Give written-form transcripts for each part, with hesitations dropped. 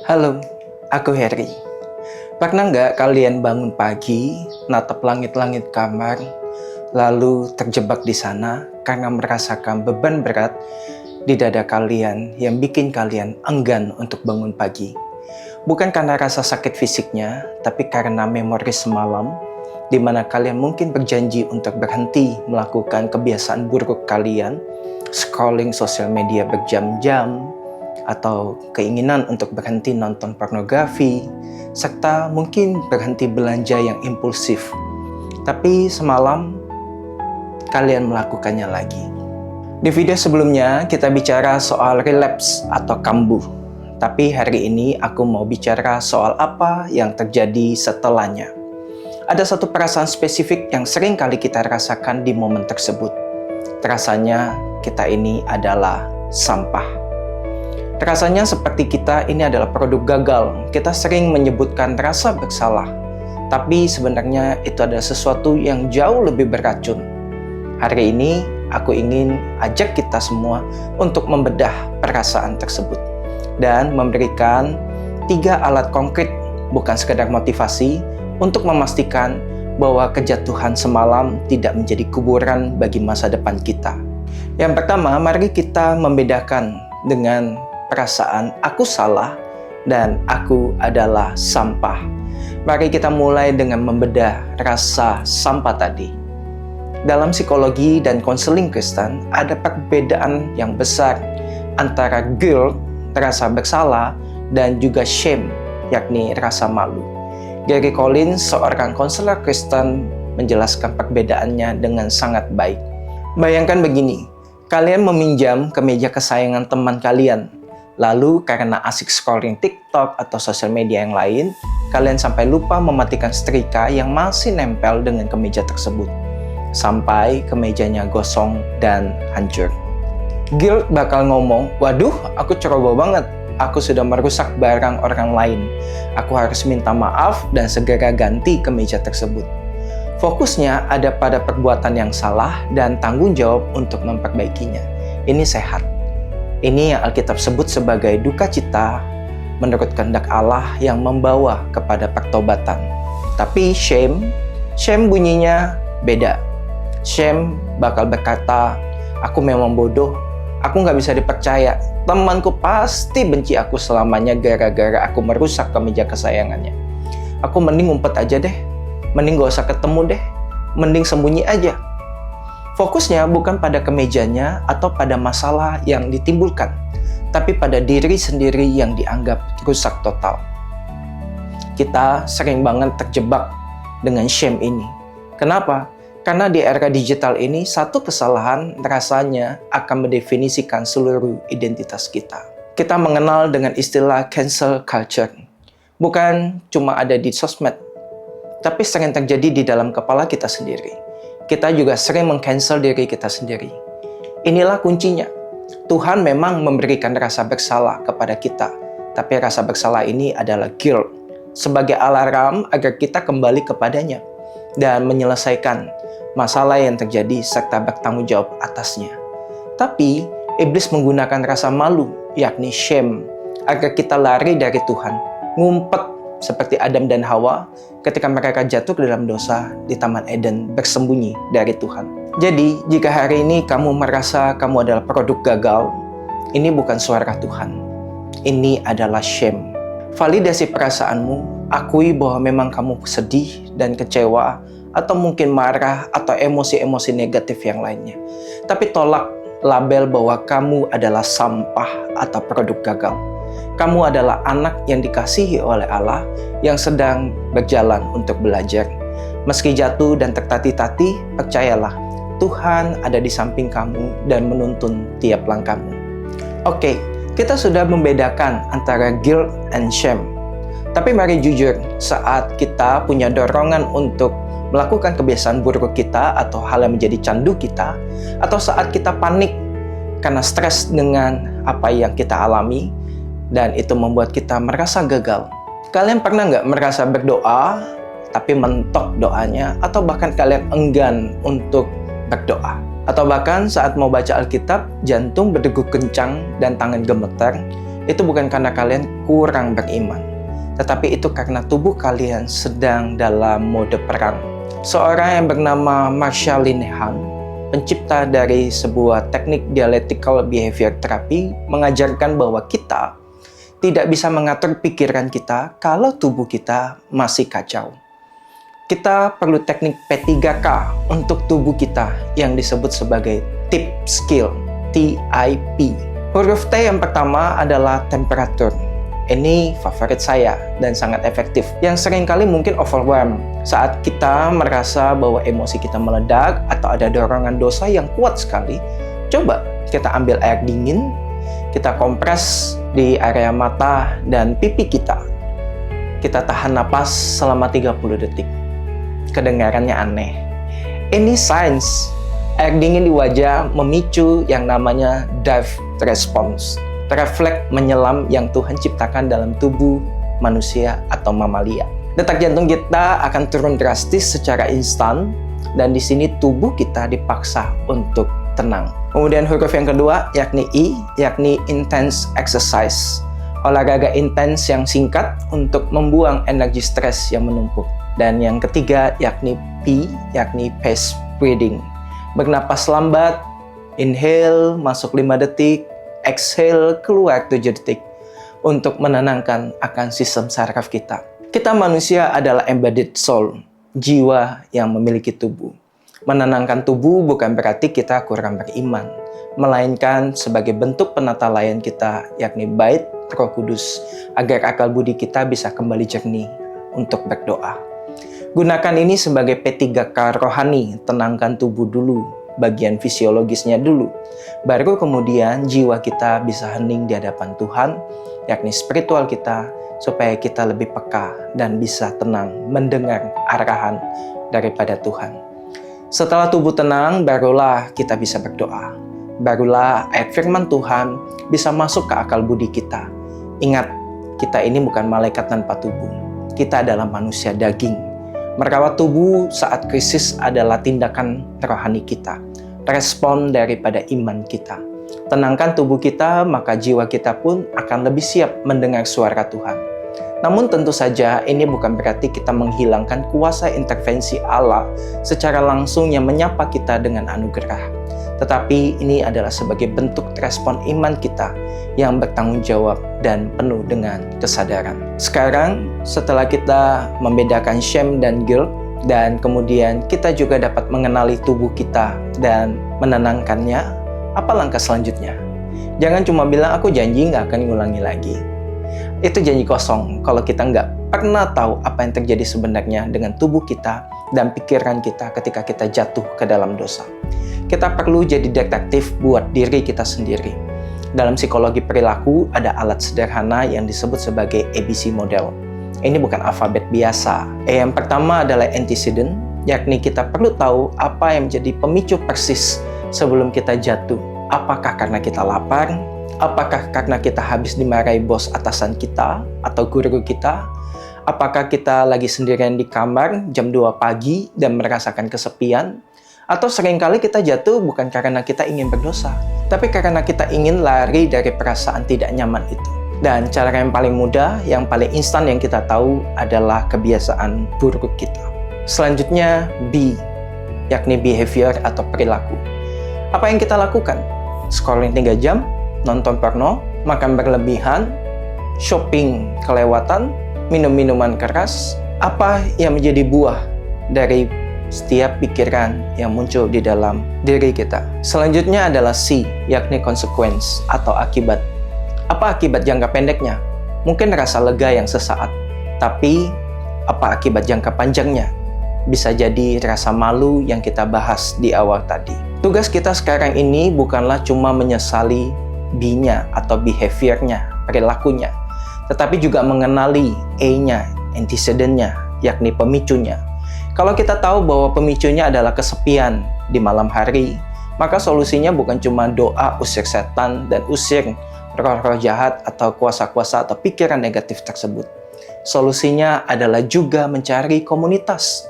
Halo, aku Harry. Pernah nggak kalian bangun pagi, natap langit-langit kamar, lalu terjebak di sana karena merasakan beban berat di dada kalian yang bikin kalian enggan untuk bangun pagi? Bukan karena rasa sakit fisiknya, tapi karena memori semalam, di mana kalian mungkin berjanji untuk berhenti melakukan kebiasaan buruk kalian, scrolling sosial media berjam-jam, atau keinginan untuk berhenti nonton pornografi, serta mungkin berhenti belanja yang impulsif. Tapi semalam, kalian melakukannya lagi. Di video sebelumnya, kita bicara soal relapse atau kambuh. Tapi hari ini aku mau bicara soal apa yang terjadi setelahnya. Ada satu perasaan spesifik yang sering kali kita rasakan di momen tersebut. Terasanya kita ini adalah sampah. Rasanya seperti kita ini adalah produk gagal. Kita sering menyebutkan rasa bersalah, tapi sebenarnya itu adalah sesuatu yang jauh lebih beracun. Hari ini aku ingin ajak kita semua untuk membedah perasaan tersebut dan memberikan 3 alat konkret, bukan sekedar motivasi, untuk memastikan bahwa kejatuhan semalam tidak menjadi kuburan bagi masa depan kita. Yang pertama, mari kita membedakan dengan perasaan aku salah dan aku adalah sampah. Mari kita mulai dengan membedah rasa sampah tadi. Dalam psikologi dan konseling Kristen, ada perbedaan yang besar antara guilt, rasa bersalah, dan juga shame, yakni rasa malu. Gary Collins, seorang konselor Kristen, menjelaskan perbedaannya dengan sangat baik. Bayangkan begini, kalian meminjam kemeja kesayangan teman kalian. Lalu karena asik scrolling TikTok atau sosial media yang lain, kalian sampai lupa mematikan setrika yang masih nempel dengan kemeja tersebut. Sampai kemejanya gosong dan hancur. Guilt bakal ngomong, waduh aku ceroboh banget, aku sudah merusak barang orang lain. Aku harus minta maaf dan segera ganti kemeja tersebut. Fokusnya ada pada perbuatan yang salah dan tanggung jawab untuk memperbaikinya. Ini sehat. Ini yang Alkitab sebut sebagai duka cita menurut kehendak Allah yang membawa kepada pertobatan. Tapi shame bunyinya beda. Shame bakal berkata, aku memang bodoh, aku nggak bisa dipercaya, temanku pasti benci aku selamanya gara-gara aku merusak kemeja kesayangannya. Aku mending ngumpet aja deh, mending gak usah ketemu deh, mending sembunyi aja. Fokusnya bukan pada kemejanya atau pada masalah yang ditimbulkan, tapi pada diri sendiri yang dianggap rusak total. Kita sering banget terjebak dengan shame ini. Kenapa? Karena di era digital ini, satu kesalahan rasanya akan mendefinisikan seluruh identitas kita. Kita mengenal dengan istilah cancel culture. Bukan cuma ada di sosmed, tapi sering terjadi di dalam kepala kita sendiri. Kita juga sering meng-cancel diri kita sendiri. Inilah kuncinya. Tuhan memang memberikan rasa bersalah kepada kita, tapi rasa bersalah ini adalah guilt, sebagai alarm agar kita kembali kepadanya dan menyelesaikan masalah yang terjadi serta bertanggung jawab atasnya. Tapi, iblis menggunakan rasa malu, yakni shame, agar kita lari dari Tuhan, ngumpet seperti Adam dan Hawa ketika mereka jatuh ke dalam dosa di Taman Eden, bersembunyi dari Tuhan. Jadi, jika hari ini kamu merasa kamu adalah produk gagal, ini bukan suara Tuhan. Ini adalah shame. Validasi perasaanmu, akui bahwa memang kamu sedih dan kecewa, atau mungkin marah, atau emosi-emosi negatif yang lainnya. Tapi tolak label bahwa kamu adalah sampah atau produk gagal. Kamu adalah anak yang dikasihi oleh Allah yang sedang berjalan untuk belajar. Meski jatuh dan tertati-tati, percayalah, Tuhan ada di samping kamu dan menuntun tiap langkahmu. Oke, kita sudah membedakan antara guilt and shame. Tapi mari jujur, saat kita punya dorongan untuk melakukan kebiasaan buruk kita atau hal yang menjadi candu kita, atau saat kita panik karena stres dengan apa yang kita alami, dan itu membuat kita merasa gagal. Kalian pernah nggak merasa berdoa, tapi mentok doanya, atau bahkan kalian enggan untuk berdoa? Atau bahkan saat mau baca Alkitab, jantung berdegup kencang dan tangan gemetar itu bukan karena kalian kurang beriman, tetapi itu karena tubuh kalian sedang dalam mode perang. Seorang yang bernama Marsha Linehan, pencipta dari sebuah teknik dialectical behavior therapy, mengajarkan bahwa kita tidak bisa mengatur pikiran kita kalau tubuh kita masih kacau. Kita perlu teknik P3K untuk tubuh kita yang disebut sebagai tip skill, TIP. Huruf T yang pertama adalah temperatur. Ini favorit saya dan sangat efektif. Yang seringkali mungkin overwhelm saat kita merasa bahwa emosi kita meledak atau ada dorongan dosa yang kuat sekali. Coba kita ambil air dingin, kita kompres di area mata dan pipi kita. Kita tahan napas selama 30 detik. Kedengarannya aneh. Ini sains. Air dingin di wajah memicu yang namanya dive response. Refleks menyelam yang Tuhan ciptakan dalam tubuh manusia atau mamalia. Detak jantung kita akan turun drastis secara instan dan di sini tubuh kita dipaksa untuk tenang. Kemudian huruf yang kedua yakni I, yakni intense exercise. Olahraga intens yang singkat untuk membuang energi stres yang menumpuk. Dan yang ketiga yakni P, yakni pace breathing. Bernapas lambat, inhale masuk 5 detik, exhale keluar 7 detik untuk menenangkan akan sistem saraf kita. Kita manusia adalah embodied soul, jiwa yang memiliki tubuh. Menenangkan tubuh bukan berarti kita kurang beriman, melainkan sebagai bentuk penata layan kita, yakni bait Roh Kudus, agar akal budi kita bisa kembali jernih untuk berdoa. Gunakan ini sebagai P3K rohani, tenangkan tubuh dulu, bagian fisiologisnya dulu. Baru kemudian jiwa kita bisa hening di hadapan Tuhan, yakni spiritual kita, supaya kita lebih peka dan bisa tenang mendengar arahan daripada Tuhan. Setelah tubuh tenang, barulah kita bisa berdoa. Barulah ayat firman Tuhan bisa masuk ke akal budi kita. Ingat, kita ini bukan malaikat tanpa tubuh. Kita adalah manusia daging. Merawat tubuh saat krisis adalah tindakan rohani kita, respon daripada iman kita. Tenangkan tubuh kita, maka jiwa kita pun akan lebih siap mendengar suara Tuhan. Namun tentu saja ini bukan berarti kita menghilangkan kuasa intervensi Allah secara langsung yang menyapa kita dengan anugerah. Tetapi ini adalah sebagai bentuk respon iman kita yang bertanggung jawab dan penuh dengan kesadaran. Sekarang, setelah kita membedakan shame dan guilt, dan kemudian kita juga dapat mengenali tubuh kita dan menenangkannya, apa langkah selanjutnya? Jangan cuma bilang, aku janji nggak akan ngulangi lagi. Itu janji kosong kalau kita nggak pernah tahu apa yang terjadi sebenarnya dengan tubuh kita dan pikiran kita ketika kita jatuh ke dalam dosa. Kita perlu jadi detektif buat diri kita sendiri. Dalam psikologi perilaku ada alat sederhana yang disebut sebagai ABC model. Ini bukan alfabet biasa. Yang pertama adalah antecedent, yakni kita perlu tahu apa yang menjadi pemicu persis sebelum kita jatuh. Apakah karena kita lapar? Apakah karena kita habis dimarahi bos atasan kita atau guru kita? Apakah kita lagi sendirian di kamar jam 2 pagi dan merasakan kesepian? Atau seringkali kita jatuh bukan karena kita ingin berdosa, tapi karena kita ingin lari dari perasaan tidak nyaman itu. Dan cara yang paling mudah, yang paling instan yang kita tahu adalah kebiasaan buruk kita. Selanjutnya B, yakni behavior atau perilaku. Apa yang kita lakukan? Scrolling 3 jam, nonton porno, makan berlebihan, shopping kelewatan, minum minuman keras. Apa yang menjadi buah dari setiap pikiran yang muncul di dalam diri kita? Selanjutnya adalah C, yakni consequence atau akibat. Apa akibat jangka pendeknya? Mungkin rasa lega yang sesaat, tapi apa akibat jangka panjangnya? Bisa jadi rasa malu yang kita bahas di awal tadi. Tugas kita sekarang ini bukanlah cuma menyesali B-nya atau behavior-nya, perilakunya, tetapi juga mengenali A-nya, antecedent-nya, yakni pemicunya. Kalau kita tahu bahwa pemicunya adalah kesepian di malam hari, maka solusinya bukan cuma doa usir setan dan usir roh-roh jahat atau kuasa-kuasa atau pikiran negatif tersebut. Solusinya adalah juga mencari komunitas.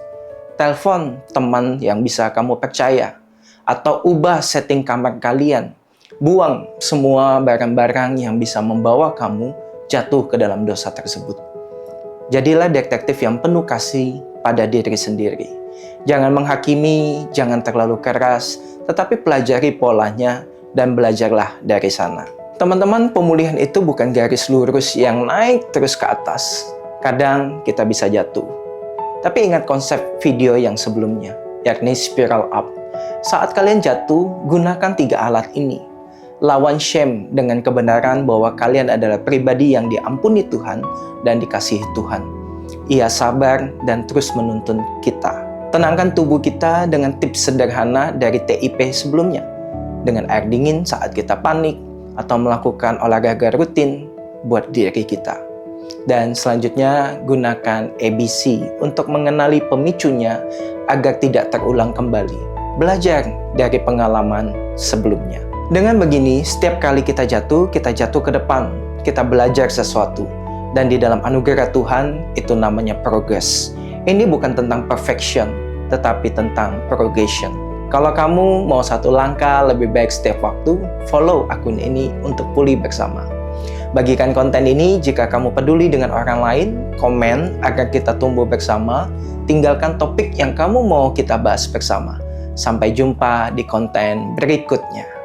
Telepon teman yang bisa kamu percaya, atau ubah setting kamar kalian. Buang semua barang-barang yang bisa membawa kamu jatuh ke dalam dosa tersebut. Jadilah detektif yang penuh kasih pada diri sendiri. Jangan menghakimi, jangan terlalu keras, tetapi pelajari polanya dan belajarlah dari sana. Teman-teman, pemulihan itu bukan garis lurus yang naik terus ke atas. Kadang kita bisa jatuh. Tapi ingat konsep video yang sebelumnya, yakni spiral up. Saat kalian jatuh, gunakan 3 alat ini. Lawan shame dengan kebenaran bahwa kalian adalah pribadi yang diampuni Tuhan dan dikasihi Tuhan. Ia sabar dan terus menuntun kita. Tenangkan tubuh kita dengan tips sederhana dari TIP sebelumnya. Dengan air dingin saat kita panik, atau melakukan olahraga rutin buat diri kita. Dan selanjutnya, gunakan ABC untuk mengenali pemicunya agar tidak terulang kembali. Belajar dari pengalaman sebelumnya. Dengan begini, setiap kali kita jatuh ke depan. Kita belajar sesuatu. Dan di dalam anugerah Tuhan, itu namanya progress. Ini bukan tentang perfection, tetapi tentang progression. Kalau kamu mau 1 langkah lebih baik setiap waktu, follow akun ini untuk pulih bersama. Bagikan konten ini jika kamu peduli dengan orang lain, komen agar kita tumbuh bersama, tinggalkan topik yang kamu mau kita bahas bersama. Sampai jumpa di konten berikutnya.